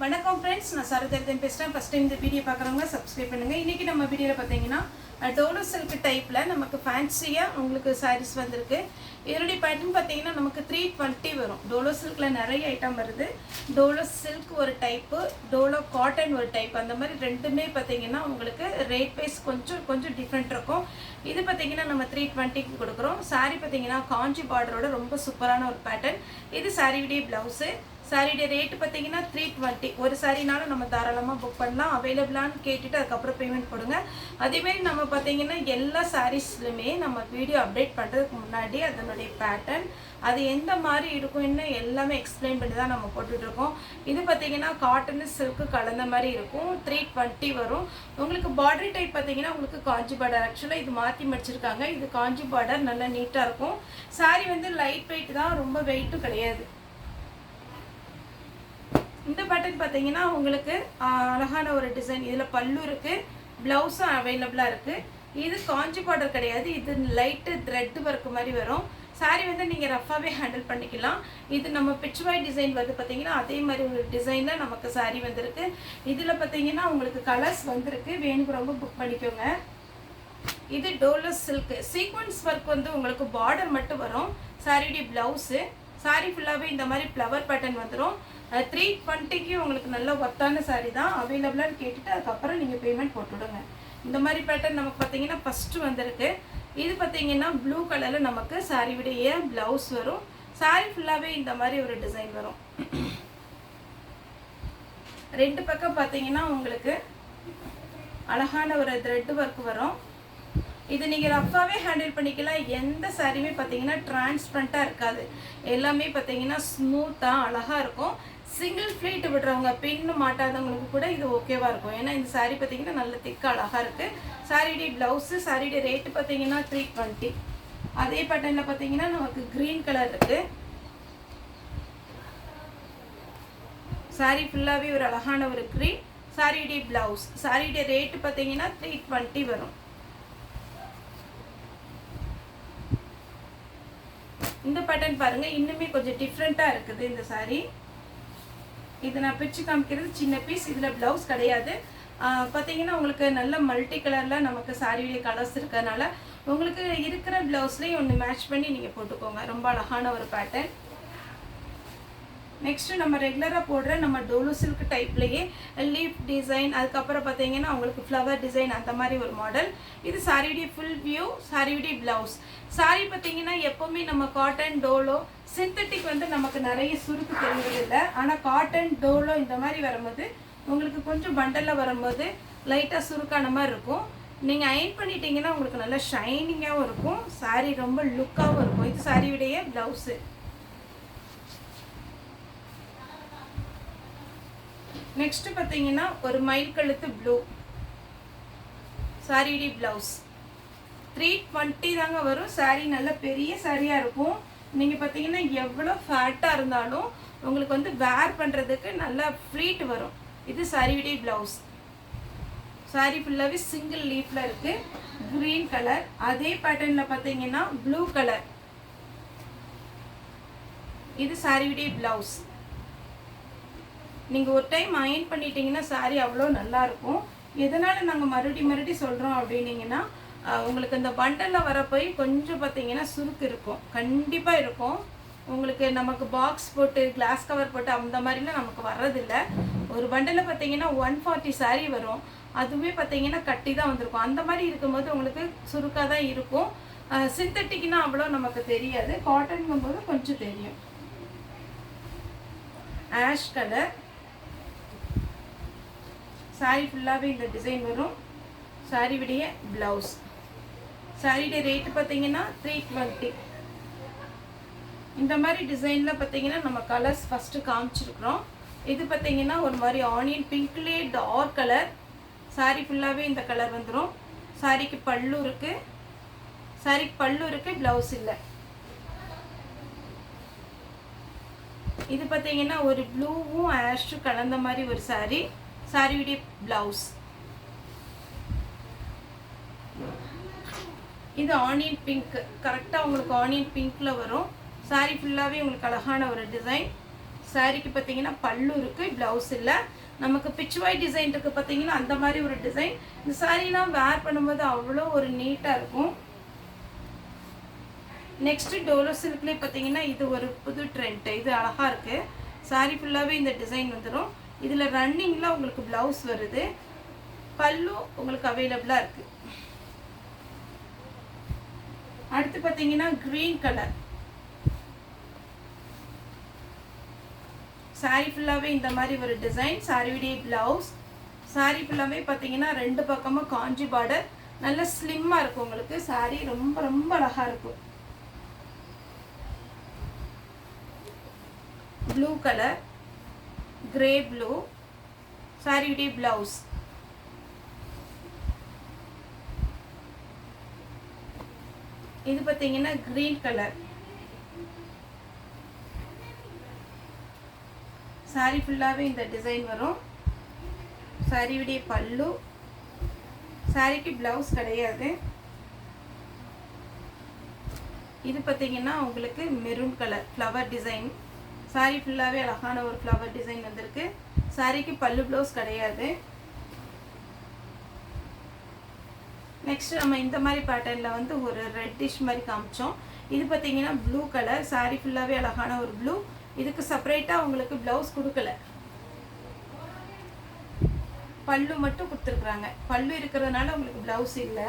வணக்கம் ஃப்ரெண்ட்ஸ், நான் சரதர்தன் பேசுகிறேன். ஃபஸ்ட் டைம் இந்த வீடியோ பார்க்குறவங்க சப்ஸ்கிரைப் பண்ணுங்கள். இன்றைக்கி நம்ம வீடியோவில் பார்த்தீங்கன்னா டோலோ சில்க் டைப்பில் நமக்கு ஃபேன்சியாக உங்களுக்கு சாரீஸ் வந்திருக்கு. இதனுடைய பேட்டர்ன் பார்த்தீங்கன்னா நமக்கு 320 வரும். டோலோ சில்கில் நிறைய ஐட்டம் வருது. டோலோ சில்க் ஒரு டைப்பு, டோலோ காட்டன் ஒரு டைப், அந்த மாதிரி ரெண்டுமே பார்த்தீங்கன்னா உங்களுக்கு ரேட் வைஸ் கொஞ்சம் டிஃப்ரெண்ட் இருக்கும். இது பார்த்தீங்கன்னா நம்ம 320க்கு கொடுக்குறோம். சாரீ பார்த்தீங்கன்னா காஞ்சி பார்டரோட ரொம்ப சூப்பரான ஒரு பேட்டர்ன். இது சாரியுடைய ப்ளவுஸு. சாரியுடைய ரேட்டு பார்த்தீங்கன்னா 320. ஒரு சாரினாலும் நம்ம தாராளமாக புக் பண்ணலாம். அவைலபிளான்னு கேட்டுட்டு அதுக்கப்புறம் பேமெண்ட் போடுங்க. அதேமாரி நம்ம பார்த்தீங்கன்னா எல்லா சாரீஸ்லையுமே நம்ம வீடியோ அப்டேட் பண்ணுறதுக்கு முன்னாடி அதனுடைய பேட்டர்ன் அது எந்த மாதிரி இருக்கும்னு எல்லாமே எக்ஸ்பிளைன் பண்ணி தான் நம்ம போட்டுட்ருக்கோம். இது பார்த்தீங்கன்னா காட்டனு சில்க்கு கலந்த மாதிரி இருக்கும். 320 வரும். உங்களுக்கு பார்டர் டைப் பார்த்தீங்கன்னா உங்களுக்கு காஞ்சி பார்டர். ஆக்சுவலாக இது மாற்றி மடிச்சிருக்காங்க. இது காஞ்சி பார்டர் நல்லா நீட்டாக இருக்கும். சாரி வந்து லைட் வெயிட் தான், ரொம்ப வெயிட்டும் கிடையாது. இந்த பேட்டர்ன் பார்த்தீங்கன்னா உங்களுக்கு அழகான ஒரு டிசைன். இதில் பல்லு இருக்குது, ப்ளவுஸும் அவைலபிளாக இருக்குது. இது காஞ்சி பார்டர் கிடையாது, இது லைட்டு த்ரெட் ஒர்க் மாதிரி வரும். சாரி வந்து நீங்கள் ரஃபாகவே ஹேண்டில் பண்ணிக்கலாம். இது நம்ம பிச்வாய் டிசைன் வந்து பார்த்தீங்கன்னா அதே மாதிரி ஒரு டிசைனில் நமக்கு சாரி வந்திருக்கு. இதில் பார்த்தீங்கன்னா உங்களுக்கு கலர்ஸ் வந்திருக்கு. வேணுங்கிறவங்க புக் பண்ணிக்கோங்க. இது டோலோ சில்க் சீக்வன்ஸ் ஒர்க் வந்து உங்களுக்கு பார்டர் மட்டும் வரும். சாரியுடைய ப்ளவுஸு. சாரி ஃபுல்லாகவே இந்த மாதிரி ஃப்ளவர் பேட்டர்ன் வந்துடும். 320க்கு உங்களுக்கு நல்ல ஒர்த்தான சாரி தான். அவைலபிளான்னு கேட்டுட்டு அதுக்கப்புறம் நீங்கள் பேமெண்ட் போட்டுவிடுங்க. இந்த மாதிரி பேட்டர்ன் நமக்கு பார்த்தீங்கன்னா ஃபஸ்ட்டு வந்திருக்கு. இது பார்த்தீங்கன்னா ப்ளூ கலரில் நமக்கு சாரியுடைய ப்ளவுஸ் வரும். சாரி ஃபுல்லாகவே இந்த மாதிரி ஒரு டிசைன் வரும். ரெண்டு பக்கம் பார்த்தீங்கன்னா உங்களுக்கு அழகான ஒரு த்ரெட் ஒர்க் வரும். இது நீங்கள் ரஃபாகவே ஹேண்டில் பண்ணிக்கலாம். எந்த சாரியுமே பார்த்தீங்கன்னா டிரான்ஸ்பரண்ட்டாக இருக்காது. எல்லாமே பார்த்தீங்கன்னா ஸ்மூத்தாக அழகாக இருக்கும். சிங்கிள் ஃப்ளீட் விடுறவங்க, பின்னு மாட்டாதவங்களுக்கு கூட இது ஓகேவாக இருக்கும். ஏன்னா இந்த சாரீ பார்த்தீங்கன்னா நல்ல திக்காக அழகாக இருக்குது. சாரியுடைய ப்ளவுஸு. சாரியுடைய ரேட்டு பார்த்தீங்கன்னா 320. அதே பேட்டர்னில் பார்த்தீங்கன்னா நமக்கு க்ரீன் கலர் இருக்குது. சாரீ ஃபுல்லாகவே ஒரு அழகான ஒரு க்ரீன். சாரியுடைய ப்ளவுஸ். சாரியுடைய ரேட்டு பார்த்தீங்கன்னா 320 வரும். இந்த பேட்டர்ன் பாருங்கள், இன்னுமே கொஞ்சம் டிஃப்ரெண்ட்டாக இருக்குது இந்த சாரீ. இது நான் பிச்சு காமிக்கிறது சின்ன பீஸ். இதில் ப்ளவுஸ் கிடையாது. பார்த்தீங்கன்னா உங்களுக்கு நல்ல மல்டி கலரில் நமக்கு சாரியுடைய கலர்ஸ் இருக்கிறதுனால உங்களுக்கு இருக்கிற ப்ளவுஸ்லேயும் ஒன்று மேட்ச் பண்ணி நீங்கள் போட்டுக்கோங்க. ரொம்ப அழகான ஒரு பேட்டர்ன். நெக்ஸ்ட்டு நம்ம ரெகுலராக போடுற நம்ம டோலோ சில்க் டைப்லேயே லீஃப் டிசைன், அதுக்கப்புறம் பார்த்தீங்கன்னா உங்களுக்கு ஃப்ளவர் டிசைன், அந்த மாதிரி ஒரு மாடல். இது சாரியுடைய ஃபுல் வியூ. சாரியுடைய ப்ளவுஸ். சாரி பார்த்தீங்கன்னா எப்போவுமே நம்ம காட்டன் டோலோ சிந்தட்டிக் வந்து நமக்கு நிறைய சுருக்கு தெரிவதில்லை. ஆனால் காட்டன் டோலோ இந்த மாதிரி வரும்போது உங்களுக்கு கொஞ்சம் பண்டலில் வரும்போது லைட்டாக சுருக்கான மாதிரி இருக்கும். நீங்கள் அயன் பண்ணிட்டீங்கன்னா உங்களுக்கு நல்லா ஷைனிங்காகவும் இருக்கும். சாரி ரொம்ப லுக்காகவும் இருக்கும். இது சாரியுடைய ப்ளவுஸு. நெக்ஸ்ட்டு பார்த்தீங்கன்னா ஒரு மயில் கழுத்து ப்ளூ. சாரியுடைய ப்ளவுஸ். 320 தாங்க வரும். சாரீ நல்ல பெரிய சாரியாக இருக்கும். நீங்கள் பார்த்தீங்கன்னா எவ்வளோ ஃபேட்டாக இருந்தாலும் உங்களுக்கு வந்து வேர் பண்ணுறதுக்கு நல்லா ஃப்ளீட் வரும். இது சாரியுடைய ப்ளவுஸ். சாரீ ஃபுல்லாகவே சிங்கிள் லீஃபில் இருக்குது. Green colour. அதே பேட்டர்னில் பார்த்தீங்கன்னா ப்ளூ கலர். இது சாரியுடைய ப்ளவுஸ். நீங்கள் ஒரு டைம் அயன் பண்ணிட்டீங்கன்னா சாரீ அவ்வளோ நல்லாயிருக்கும். எதனால் நாங்கள் மறுபடி சொல்கிறோம் அப்படின்னீங்கன்னா உங்களுக்கு இந்த பண்டலில் வரப்போய் கொஞ்சம் பார்த்தீங்கன்னா சுருக்கு இருக்கும், கண்டிப்பாக இருக்கும். உங்களுக்கு நமக்கு பாக்ஸ் போட்டு கிளாஸ் கவர் போட்டு அந்த மாதிரிலாம் நமக்கு வர்றதில்லை. ஒரு பண்டலில் பார்த்தீங்கன்னா 140 சாரீ வரும். அதுவுமே பார்த்தீங்கன்னா கட்டி தான் வந்திருக்கும். அந்த மாதிரி இருக்கும்போது உங்களுக்கு சுருக்காக தான் இருக்கும். சிந்தட்டிக்னா அவ்வளோ நமக்கு தெரியாது. காட்டனுங்கும்போது கொஞ்சம் தெரியும். Ash colour. சாரி ஃபுல்லாகவே இந்த டிசைன் வரும். சாரியுடைய ப்ளவுஸ். சாரியுடைய ரேட்டு பார்த்தீங்கன்னா 320. இந்த மாதிரி டிசைனில் பார்த்தீங்கன்னா நம்ம கலர்ஸ் ஃபஸ்ட்டு காமிச்சிருக்கிறோம். இது பார்த்தீங்கன்னா ஒரு மாதிரி ஆனியன் பிங்க்லேயே டார்க் கலர். சாரி ஃபுல்லாகவே இந்த கலர் வந்துடும். சாரிக்கு பல்லு இருக்குது. சாரிக்கு பல்லு இருக்குது, ப்ளவுஸ் இல்லை. இது பார்த்தீங்கன்னா ஒரு ப்ளூவும் ஆஷும் கலந்த மாதிரி ஒரு சாரி. சாரியுடைய ப்ளவுஸ். இது ஆனியன் பிங்க். கரெக்டாக உங்களுக்கு ஆனியன் பிங்க்கில் வரும். சாரி ஃபுல்லாகவே உங்களுக்கு அழகான ஒரு டிசைன். சாரிக்கு பார்த்தீங்கன்னா பல்லு இருக்குது, ப்ளவுஸ் இல்லை. நமக்கு பிச்சுவாய் டிசைன் இருக்குது பார்த்தீங்கன்னா, அந்த மாதிரி ஒரு டிசைன். இந்த சாரீலாம் வேர் பண்ணும்போது அவ்வளோ ஒரு நீட்டாக இருக்கும். நெக்ஸ்ட்டு டோலோ சில்க்லேயே பார்த்தீங்கன்னா இது ஒரு புது ட்ரெண்ட். இது அழகாக இருக்குது. சாரீ ஃபுல்லாகவே இந்த டிசைன் வந்துடும். இதில் ரன்னிங்கில் உங்களுக்கு ப்ளவுஸ் வருது, பல்லு உங்களுக்கு அவைலபிளாக இருக்குது. அடுத்து பார்த்தீங்கன்னா க்ரீன் கலர். சாரீ ஃபுல்லாகவே இந்த மாதிரி ஒரு டிசைன், சாரியுடைய ப்ளவுஸ். சாரீ ஃபுல்லாகவே பார்த்தீங்கன்னா 2 பக்கமும் காஞ்சி பார்டர், நல்ல ஸ்லிம்மாக இருக்கும் உங்களுக்கு. சாரீ ரொம்ப ரொம்ப அழகாக இருக்கும். ப்ளூ கலர், கிரே ப்ளூ, சாரியுடைய ப்ளவுஸ். இது பார்த்தீங்கன்னா க்ரீன் கலர். சாரீ ஃபுல்லாகவே இந்த டிசைன் வரும். சாரியுடைய பல்லு. சாரிக்கு ப்ளவுஸ் கிடையாது. இது பார்த்தீங்கன்னா உங்களுக்கு maroon colour flower design. Sari ஃபுல்லாகவே அழகான ஒரு ஃப்ளவர் டிசைன் வந்திருக்கு. சாரிக்கு பல்லு ப்ளவுஸ் கிடையாது. நெக்ஸ்ட் நம்ம இந்த மாதிரி பேட்டர்னில் வந்து ஒரு ரெட்டிஷ் மாதிரி காமிச்சோம். இது பார்த்தீங்கன்னா ப்ளூ கலர். சாரீ ஃபுல்லாகவே அழகான ஒரு ப்ளூ. இதுக்கு செப்பரேட்டாக உங்களுக்கு ப்ளவுஸ் கொடுக்கல, பல்லு மட்டும் கொடுத்துருக்குறாங்க. பல்லு இருக்கிறதுனால உங்களுக்கு ப்ளவுஸ் இல்லை.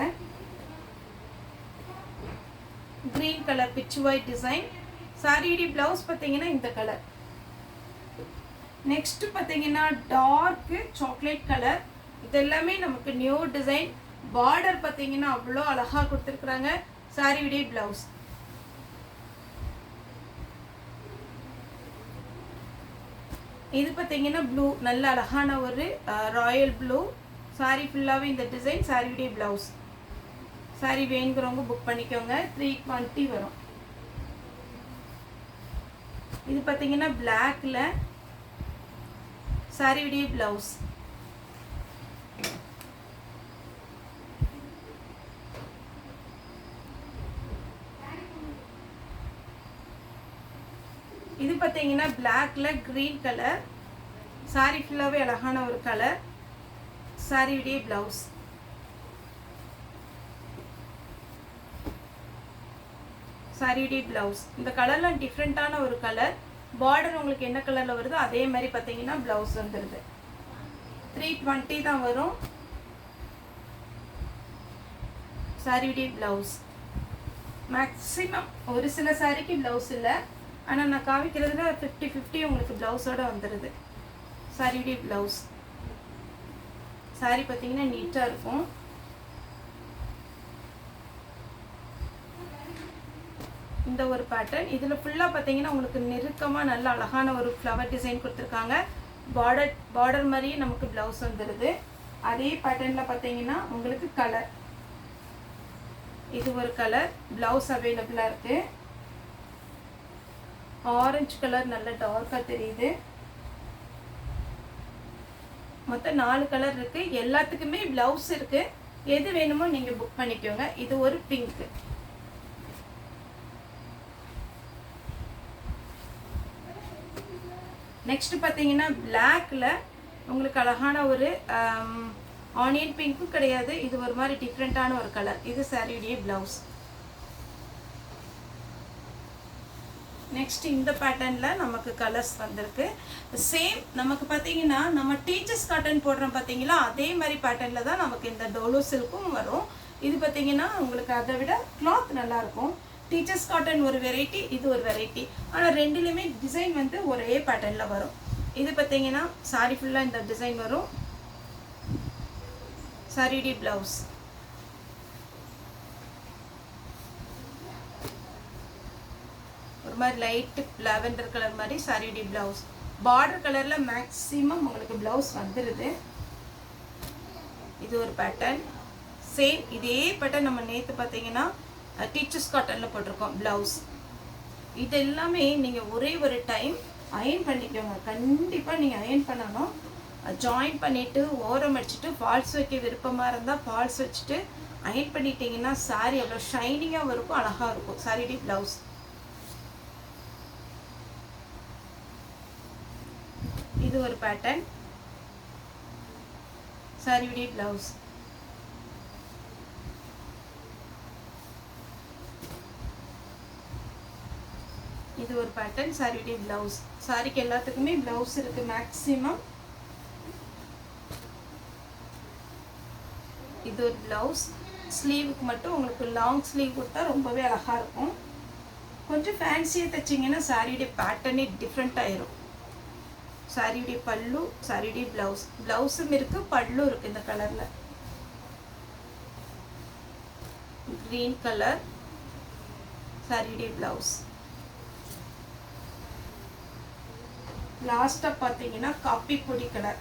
க்ரீன் கலர் பிச்சு ஒயிட் டிசைன். சாரியுடைய ப்ளவுஸ் பார்த்தீங்கன்னா இந்த கலர். நெக்ஸ்ட் பார்த்தீங்கன்னா டார்க்கு சாக்லேட் கலர். இது எல்லாமே நமக்கு நியூ டிசைன். பார்டர் பார்த்தீங்கன்னா அவ்வளோ அழகாக கொடுத்துருக்குறாங்க. சாரியுடைய ப்ளவுஸ். இது பார்த்தீங்கன்னா ப்ளூ, நல்ல அழகான ஒரு ராயல் ப்ளூ. சாரீ ஃபுல்லாகவே இந்த டிசைன். சாரியுடைய ப்ளவுஸ். சாரீ வேணுங்கிறவங்க புக் பண்ணிக்கோங்க. 320 வரும். இது பார்த்தீங்கன்னா பிளாக்ல சாரியுடைய ப்ளவுஸ். இது பார்த்தீங்கன்னா பிளாக்ல கிரீன் கலர். சாரீ ஃபுல்லாகவே அழகான ஒரு கலர். சாரியுடைய ப்ளவுஸ். சாரியுடைய ப்ளவுஸ். இந்த கலர்லாம் டிஃப்ரெண்ட்டான ஒரு கலர். பார்டர் உங்களுக்கு என்ன கலரில் வருதோ அதே மாதிரி பார்த்தீங்கன்னா ப்ளவுஸ் வந்துடுது. 320 தான் வரும். சாரியுடைய ப்ளவுஸ். மேக்ஸிமம் ஒரு சில சாரிக்கு ப்ளவுஸ் இல்லை, ஆனால் நான் காமிக்கிறதுல 50-50 உங்களுக்கு ப்ளவுஸோடு வந்துடுது. சாரியுடைய ப்ளவுஸ். சாரி பார்த்தீங்கன்னா நீட்டாக இருக்கும். இந்த ஒரு பேட்டர்ன். இதில் ஃபுல்லாக பார்த்தீங்கன்னா உங்களுக்கு நெருக்கமாக நல்ல அழகான ஒரு ஃப்ளவர் டிசைன் கொடுத்துருக்காங்க. பார்டர் மாதிரியே நமக்கு ப்ளவுஸ் வந்துடுது. அதே பேட்டர்னில் பார்த்தீங்கன்னா உங்களுக்கு கலர். இது ஒரு கலர். ப்ளவுஸ் அவைலபிளாக இருக்குது. ஆரஞ்சு கலர் நல்ல டார்க்காக தெரியுது. மொத்தம் 4 கலர் இருக்குது. எல்லாத்துக்குமே ப்ளவுஸ் இருக்குது. எது வேணுமோ நீங்கள் புக் பண்ணிக்கோங்க. இது ஒரு பிங்க். நெக்ஸ்ட் பார்த்தீங்கன்னா பிளாக்ல உங்களுக்கு அழகான ஒரு ஆனியன் பிங்க்கும் கிடையாது. இது ஒரு மாதிரி டிஃப்ரெண்ட்டான ஒரு கலர். இது சாரியுடைய ப்ளவுஸ். நெக்ஸ்ட் இந்த பேட்டர்னில் நமக்கு கலர்ஸ் வந்திருக்கு. சேம் நமக்கு பார்த்தீங்கன்னா நம்ம டீச்சர்ஸ் காட்டன் போடுறோம் பார்த்தீங்களா, அதே மாதிரி பேட்டர்னில் தான் நமக்கு இந்த டோலோ சில்க்கும் வரும். இது பார்த்தீங்கன்னா உங்களுக்கு அதை விட கிளாத் நல்லாயிருக்கும். டீச்சர்ஸ் காட்டன் ஒரு வெரைட்டி, இது ஒரு வெரைட்டி. ஆனால் ரெண்டுலேயுமே டிசைன் வந்து ஒரே பேட்டர்னில் வரும். இது பார்த்தீங்கன்னா சாரி ஃபுல்லாக இந்த டிசைன் வரும். சாரியுடைய ப்ளவுஸ். ஒரு மாதிரி லைட்டு லாவெண்டர் கலர் மாதிரி சாரியுடைய ப்ளவுஸ். பார்டர் கலரில் மேக்ஸிமம் உங்களுக்கு ப்ளவுஸ் வந்துடுது. இது ஒரு பேட்டர்ன். சேம் இதே பேட்டர்ன் நம்ம நேற்று பார்த்தீங்கன்னா டீச்சர்ஸ் காட்டனில் போட்டிருக்கோம் ப்ளவுஸ். இது எல்லாமே நீங்கள் ஒரே ஒரு டைம் அயன் பண்ணிக்கோங்க. கண்டிப்பாக நீங்கள் அயன் பண்ணணும். ஜாயின் பண்ணிவிட்டு ஓரம் அடிச்சுட்டு ஃபால்ஸ் வைக்க விருப்பமாக இருந்தால் ஃபால்ஸ் வச்சுட்டு அயன் பண்ணிட்டீங்கன்னா சாரி அவ்வளோ ஷைனிங்காகவும் இருக்கும், அழகாக இருக்கும். சாரியுடைய ப்ளவுஸ். இது ஒரு பேட்டர்ன். சாரியுடைய பிளவுஸ். இது ஒரு பேட்டர்ன், சாரியுடைய பிளவுஸ். சாரிக்கு எல்லாத்துக்குமே பிளவுஸ் இருக்கு மேக்ஸிமம். இது ஒரு பிளவுஸ். ஸ்லீவுக்கு மட்டும் உங்களுக்கு லாங் ஸ்லீவ் கொடுத்தா ரொம்பவே அழகா இருக்கும். கொஞ்சம் ஃபேன்சியாக தைச்சிங்கன்னா சாரியுடைய பேட்டர்னே டிஃப்ரெண்ட் ஆயிரும். சாரியுடைய பல்லு, சாரியுடைய பிளவுஸ். பிளவுஸும் இருக்கு, பல்லும் இருக்கு இந்த கலர்ல. கிரீன் கலர் சாரியுடைய பிளவுஸ். லாஸ்டா பார்த்தீங்கன்னா காப்பி பொடி கலர்.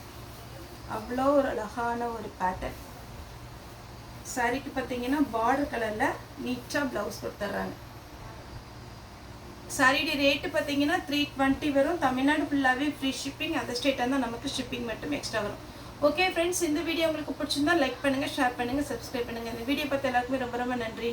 அவ்வளோ ஒரு அழகான ஒரு பேட்டர்ன். சாரிக்கு பார்த்தீங்கன்னா பார்டர் கலர்ல நீட்டா பிளவுஸ் கொடுத்துட்றாங்க. சாரியுடைய ரேட்டு பார்த்தீங்கன்னா 320 வரும். தமிழ்நாடு ஃபுல்லாகவே ஃப்ரீ ஷிப்பிங். அந்த ஸ்டேட்டாக இருந்தால் நமக்கு ஷிப்பிங் மட்டும் எக்ஸ்ட்ரா வரும். ஓகே ஃப்ரெண்ட்ஸ், இந்த வீடியோ உங்களுக்கு பிடிச்சிருந்தா லைக் பண்ணுங்கள், ஷேர் பண்ணுங்கள், சப்ஸ்கிரைப் பண்ணுங்கள். இந்த வீடியோ பார்த்து எல்லாருக்குமே ரொம்ப ரொம்ப நன்றி.